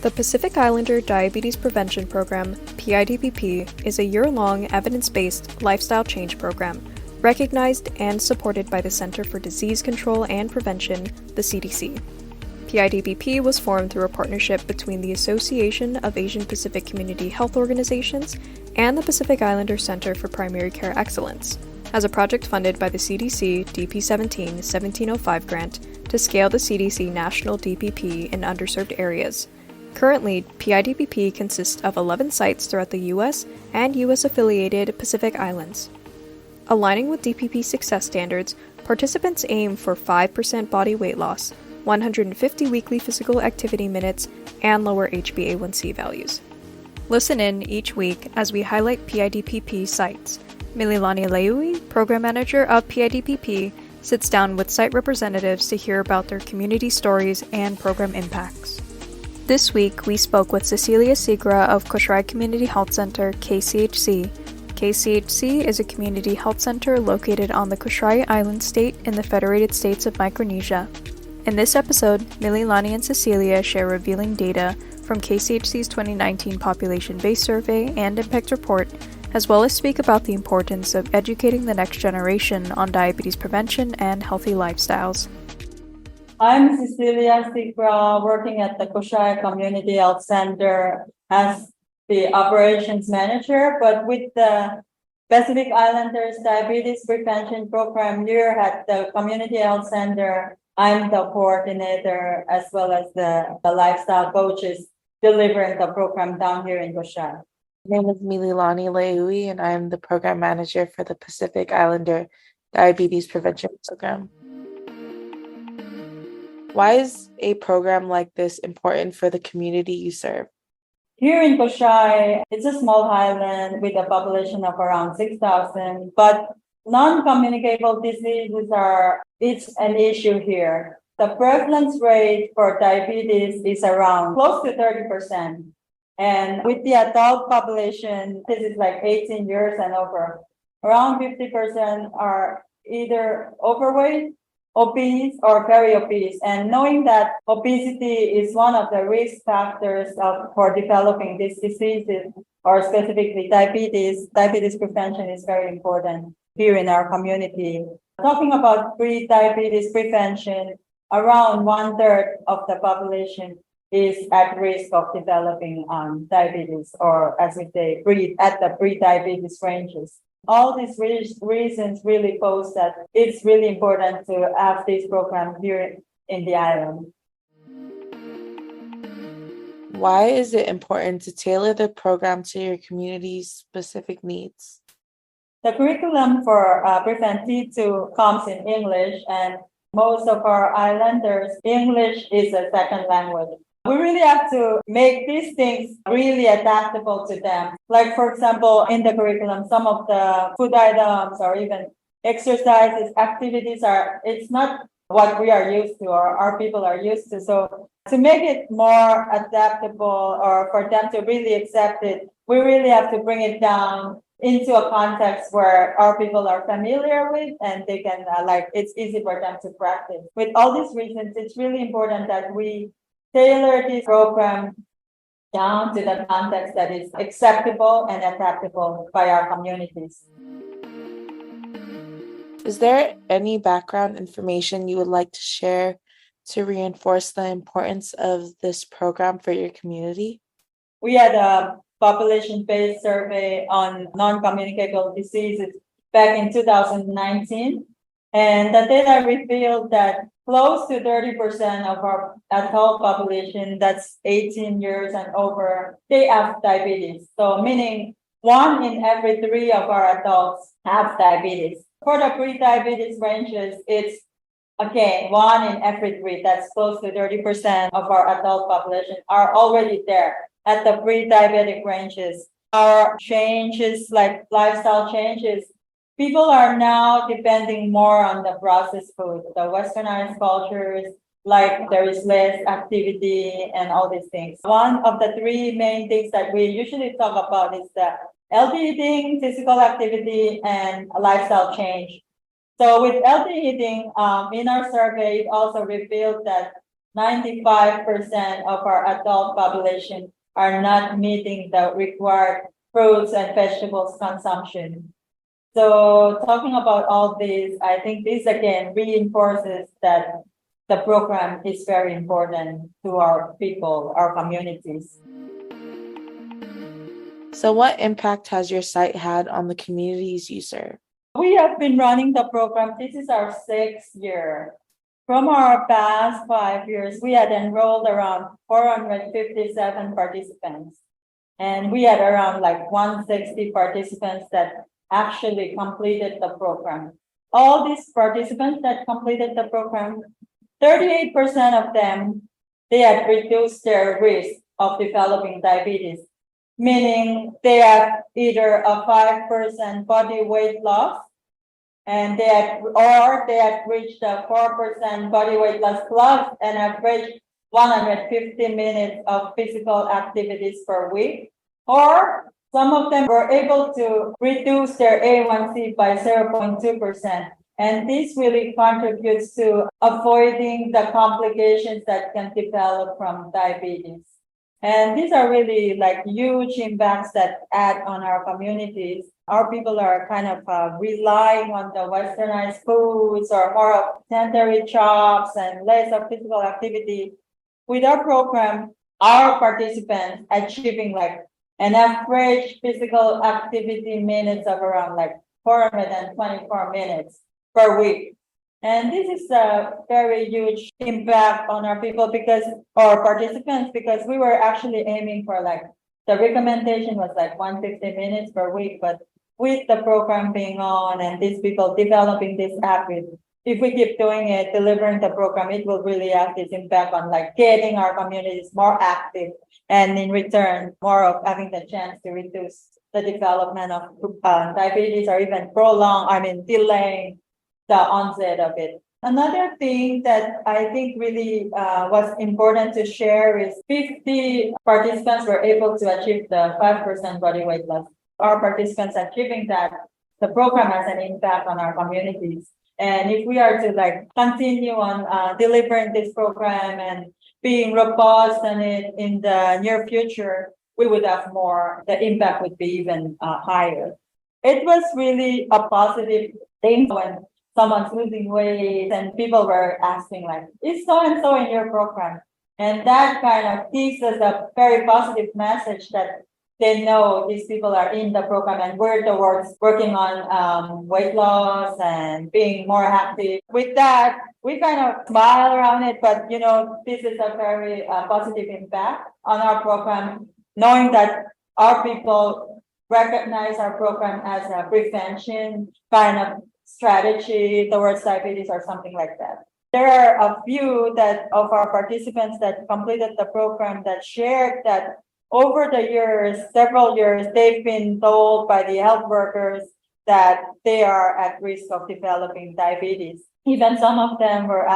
The Pacific Islander Diabetes Prevention Program, PI-DPP, is a year-long evidence-based lifestyle change program recognized and supported by the Center for Disease Control and Prevention, the CDC. PI-DPP was formed through a partnership between the Association of Asian Pacific Community Health Organizations and the Pacific Islander Center for Primary Care Excellence, as a project funded by the CDC DP-17-1705 grant to scale the CDC national DPP in underserved areas. Currently, PI-DPP consists of 11 sites throughout the U.S. and U.S.-affiliated Pacific Islands. Aligning with DPP success standards, participants aim for 5% body weight loss, 150 weekly physical activity minutes, and lower HbA1c values. Listen in each week as we highlight PI-DPP sites. Mililani Leui, Program Manager of PI-DPP, sits down with site representatives to hear about their community stories and program impacts. This week, we spoke with Cecilia Sigrah of Kosrae Community Health Center, KCHC. KCHC is a community health center located on the Kosrae Island State in the Federated States of Micronesia. In this episode, Mililani and Cecilia share revealing data from KCHC's 2019 population-based survey and impact report, as well as speak about the importance of educating the next generation on diabetes prevention and healthy lifestyles. I'm Cecilia Sigrah, working at the Kosrae Community Health Center as the operations manager, but with the Pacific Islanders Diabetes Prevention Program here at the Community Health Center, I'm the coordinator as well as the lifestyle coaches delivering the program down here in Kosrae. My name is Mililani Leui, and I'm the program manager for the Pacific Islander Diabetes Prevention Program. Why is a program like this important for the community you serve? Here in Kosrae, it's a small island with a population of around 6,000, but non-communicable diseases it's an issue here. The prevalence rate for diabetes is around close to 30%. And with the adult population, this is like 18 years and over, around 50% are either overweight, obese, or very obese. And knowing that obesity is one of the risk factors for developing these diseases, or specifically diabetes prevention is very important here in our community. Talking about pre-diabetes prevention, around 1/3 of the population is at risk of developing diabetes, or as we say, at the pre-diabetes ranges. All these reasons really pose that it's really important to have this program here in the island. Why is it important to tailor the program to your community's specific needs? The curriculum for Prevent T2 comes in English, and most of our islanders, English is a second language. We really have to make these things really adaptable to them. Like, for example, in the curriculum, some of the food items or even exercises, activities it's not what we are used to or our people are used to. So to make it more adaptable or for them to really accept it, we really have to bring it down into a context where our people are familiar with and they can, it's easy for them to practice. With all these reasons, it's really important that we tailor this program down to the context that is acceptable and adaptable by our communities. Is there any background information you would like to share to reinforce the importance of this program for your community? We had a population-based survey on non-communicable diseases back in 2019, and the data revealed that close to 30% of our adult population, that's 18 years and over, they have diabetes. So meaning 1 in every 3 of our adults have diabetes. For the pre-diabetes ranges, it's again 1 in every 3. That's close to 30% of our adult population are already there at the pre-diabetic ranges. Our changes, like lifestyle changes, people are now depending more on the processed food, the westernized cultures, like there is less activity and all these things. One of the 3 main things that we usually talk about is the healthy eating, physical activity, and lifestyle change. So with healthy eating, in our survey, it also revealed that 95% of our adult population are not meeting the required fruits and vegetables consumption. So talking about all this, I think this again reinforces that the program is very important to our people, our communities. So, what impact has your site had on the communities you serve? We have been running the program. This is our 6th year. From our past 5 years, we had enrolled around 457 participants. And we had around like 160 participants that actually completed the program. All these participants that completed the program, 38% of them, they had reduced their risk of developing diabetes, meaning they have either a 5% body weight loss and they had reached a 4% body weight loss plus and have reached 150 minutes of physical activities per week. Or some of them were able to reduce their A1C by 0.2%. And this really contributes to avoiding the complications that can develop from diabetes. And these are really like huge impacts that add on our communities. Our people are kind of relying on the westernized foods or more of sedentary jobs and less of physical activity. With our program, our participants achieving like an average physical activity minutes of around like 424 minutes per week. And this is a very huge impact on our people our participants, because we were actually aiming for like, the recommendation was like 150 minutes per week, but with the program being on and these people developing this habit, if we keep doing it, delivering the program, it will really have this impact on like getting our communities more active and in return, more of having the chance to reduce the development of diabetes or even delaying the onset of it. Another thing that I think really was important to share is 50 participants were able to achieve the 5% body weight loss. Our participants achieving that, the program has an impact on our communities. And if we are to like continue on delivering this program and being robust on it in the near future, we would have more, the impact would be even higher. It was really a positive thing when someone's losing weight and people were asking like, is so-and-so in your program? And that kind of gives us a very positive message that they know these people are in the program and we're towards working on weight loss and being more active. With that, we kind of smile around it, but this is a very positive impact on our program, knowing that our people recognize our program as a prevention kind of strategy towards diabetes or something like that. There are a few of our participants that completed the program that shared that over the years, several years, they've been told by the health workers that they are at risk of developing diabetes. Even some of them were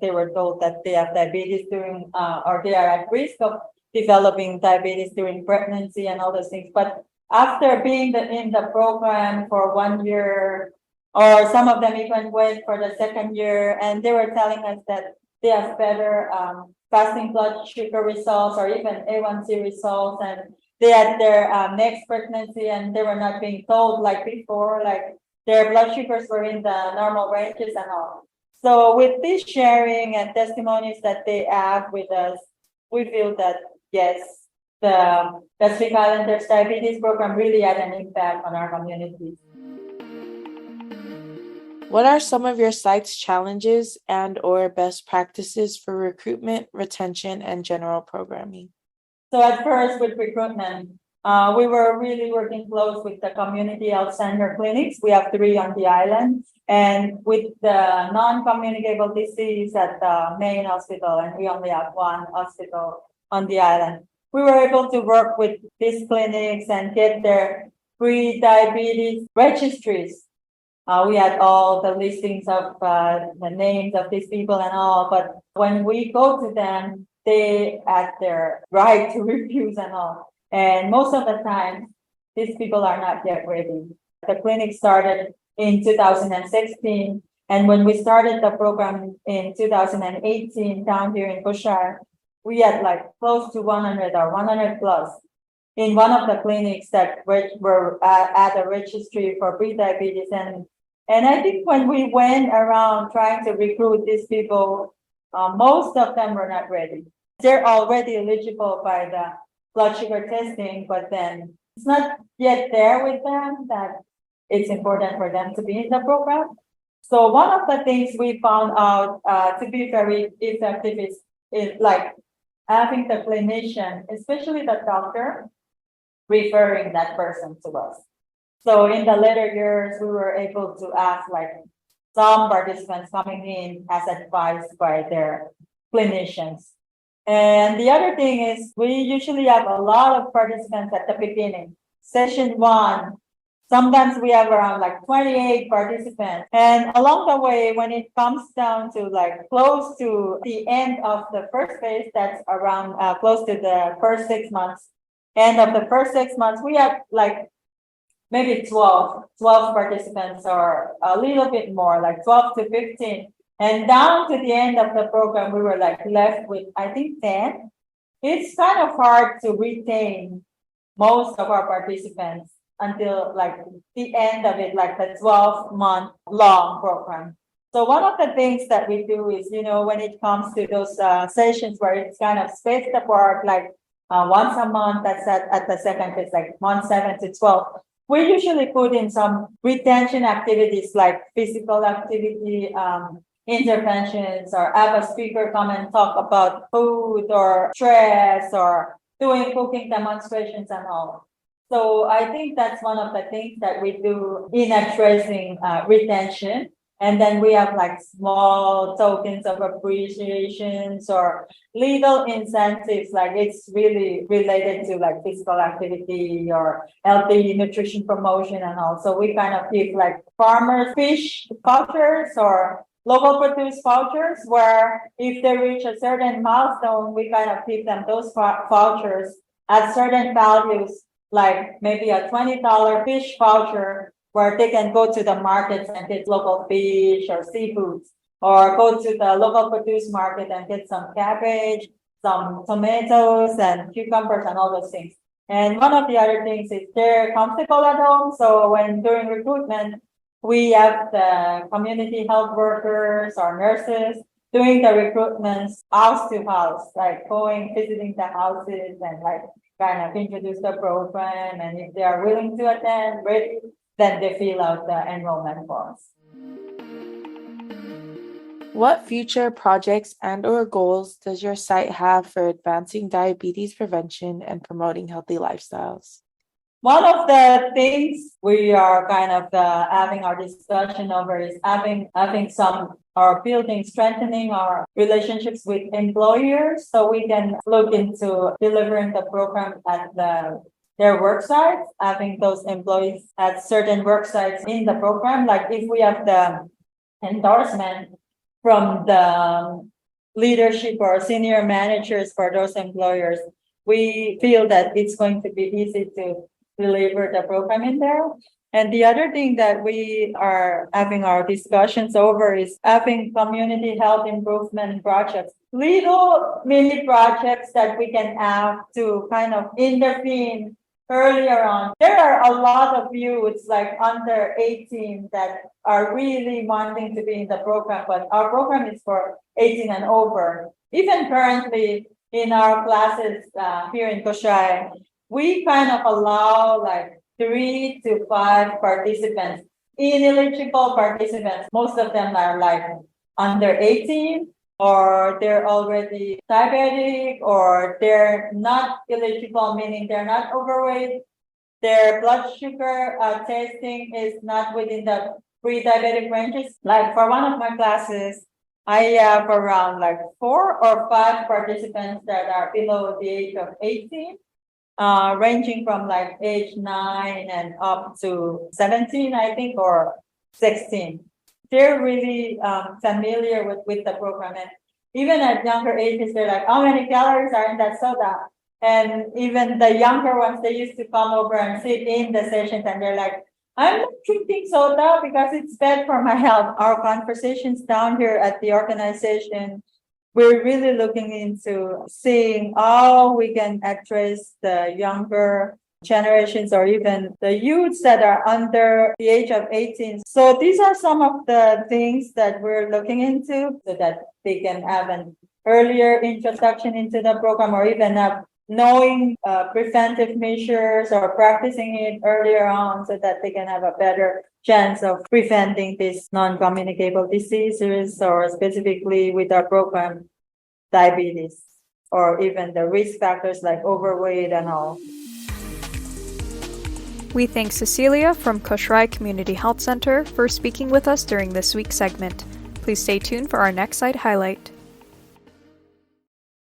they were told that they have diabetes during, or they are at risk of developing diabetes during pregnancy and all those things. But after being in the program for 1 year, or some of them even went for the 2nd year, and they were telling us that they have better fasting blood sugar results or even A1C results, and they had their next pregnancy and they were not being told like before, like their blood sugars were in the normal ranges and all. So with this sharing and testimonies that they have with us, we feel that yes, the Pacific Islanders Diabetes Program really had an impact on our communities. What are some of your site's challenges and/or best practices for recruitment, retention, and general programming? So at first with recruitment, we were really working close with the community health center clinics. We have 3 on the island, and with the non-communicable disease at the main hospital, and we only have 1 hospital on the island. We were able to work with these clinics and get their pre-diabetes registries. We had all the listings of the names of these people and all, but when we go to them, they had their right to refuse and all. And most of the time, these people are not yet ready. The clinic started in 2016, And when we started the program in 2018 down here in Kosrae, we had like close to 100 or 100 plus in one of the clinics that were at a registry for prediabetes. And I think when we went around trying to recruit these people, most of them were not ready. They're already eligible by the blood sugar testing, but then it's not yet there with them that it's important for them to be in the program. So one of the things we found out to be very effective is like having the clinician, especially the doctor, referring that person to us. So in the later years, we were able to ask like some participants coming in as advised by their clinicians. And the other thing is we usually have a lot of participants at the beginning. Session one, sometimes we have around like 28 participants. And along the way, when it comes down to like close to the end of the first phase, that's around close to the first 6 months, end of the first 6 months, we have like maybe 12 participants or a little bit more, like 12 to 15. And down to the end of the program, we were like left with, I think, 10. It's kind of hard to retain most of our participants until like the end of it, like the 12-month long program. So one of the things that we do is, when it comes to those sessions where it's kind of spaced apart, like once a month, that's at the second phase, like month 7 to 12. We usually put in some retention activities like physical activity, interventions, or have a speaker come and talk about food or stress or doing cooking demonstrations and all. So I think that's one of the things that we do in addressing retention. And then we have like small tokens of appreciations or little incentives, like it's really related to like physical activity or healthy nutrition promotion and all. So we kind of give like farmers fish vouchers or local produce vouchers, where if they reach a certain milestone, we kind of give them those vouchers at certain values, like maybe a $20 fish voucher, where they can go to the markets and get local fish or seafoods, or go to the local produce market and get some cabbage, some tomatoes and cucumbers and all those things. And one of the other things is they're comfortable at home. So when during recruitment, we have the community health workers or nurses doing the recruitments house to house, like going, visiting the houses and like kind of introduce the program. And if they are willing to attend, ready, then they fill out the enrollment forms. What future projects and/or goals does your site have for advancing diabetes prevention and promoting healthy lifestyles? One of the things we are kind of having our discussion over is having some or strengthening our relationships with employers, so we can look into delivering the program at their work sites, having those employees at certain work sites in the program. Like if we have the endorsement from the leadership or senior managers for those employers, we feel that it's going to be easy to deliver the program in there. And the other thing that we are having our discussions over is having community health improvement projects, little mini projects that we can have to kind of intervene earlier on. There are a lot of youths like under 18 that are really wanting to be in the program, but our program is for 18 and over. Even currently in our classes here in Kosrae, we kind of allow like 3 to 5 participants, ineligible participants. Most of them are like under 18, or they're already diabetic, or they're not eligible, meaning they're not overweight. Their blood sugar testing is not within the pre-diabetic ranges. Like for one of my classes, I have around like 4 or 5 participants that are below the age of 18. Ranging from like age 9 and up to 17, I think, or 16. They're really familiar with the program. And even at younger ages, they're like, how many calories are in that soda? And even the younger ones, they used to come over and sit in the sessions and they're like, I'm not drinking soda because it's bad for my health. Our conversations down here at the organization, we're really looking into seeing how we can address the younger generations or even the youths that are under the age of 18. So these are some of the things that we're looking into so that they can have an earlier introduction into the program or even have knowing preventive measures or practicing it earlier on so that they can have a better chance of preventing these non-communicable diseases or specifically with our program, diabetes, or even the risk factors like overweight and all. We thank Cecilia from Kosrae Community Health Center for speaking with us during this week's segment. Please stay tuned for our next site highlight.